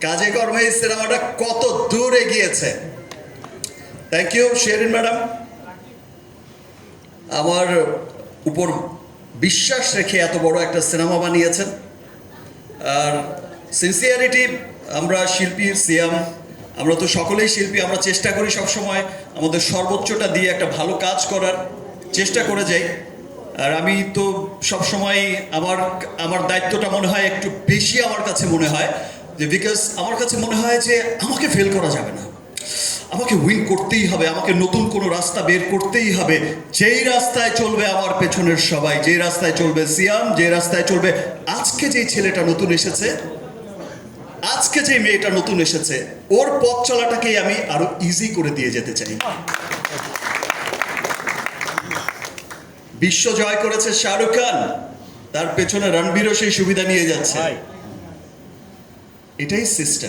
কাজে কর্মে এই সিনেমাটা কত দূর এগিয়েছে। থ্যাংক ইউ শেরিন ম্যাডাম, আমার উপর বিশ্বাস রেখে এত বড় একটা সিনেমা বানিয়েছেন। আর সিনসিয়ারিটি, আমরা শিল্পী সিয়াম, আমরা তো সকলেই শিল্পী, আমরা চেষ্টা করি সবসময় আমাদের সর্বোচ্চটা দিয়ে একটা ভালো কাজ করার চেষ্টা করে যাই। আর আমি তো সবসময় আমার আমার দায়িত্বটা মনে হয় একটু বেশি আমার কাছে মনে হয়, যে বিকজ আমার কাছে মনে হয় যে আমাকে ফেল করা যাবে না, আমাকে উইন করতেই হবে, আমাকে নতুন কোনো রাস্তা বের করতেই হবে। যেই রাস্তায় চলবে আমার পেছনের সবাই, যে রাস্তায় চলবে সিয়াম, যে রাস্তায় চলবে আজকে যেই ছেলেটা নতুন এসেছে, আজকে যে মেয়েটা নতুন এসেছে, ওর পথ চলাটাকেই আমি আরো ইজি করে দিয়ে যেতে চাই। বিশ্ব জয় করেছে শাহরুখ খান, তার পেছনে রণবীরও সেই সুবিধা নিয়ে যাচ্ছে। এটাই সিস্টেম।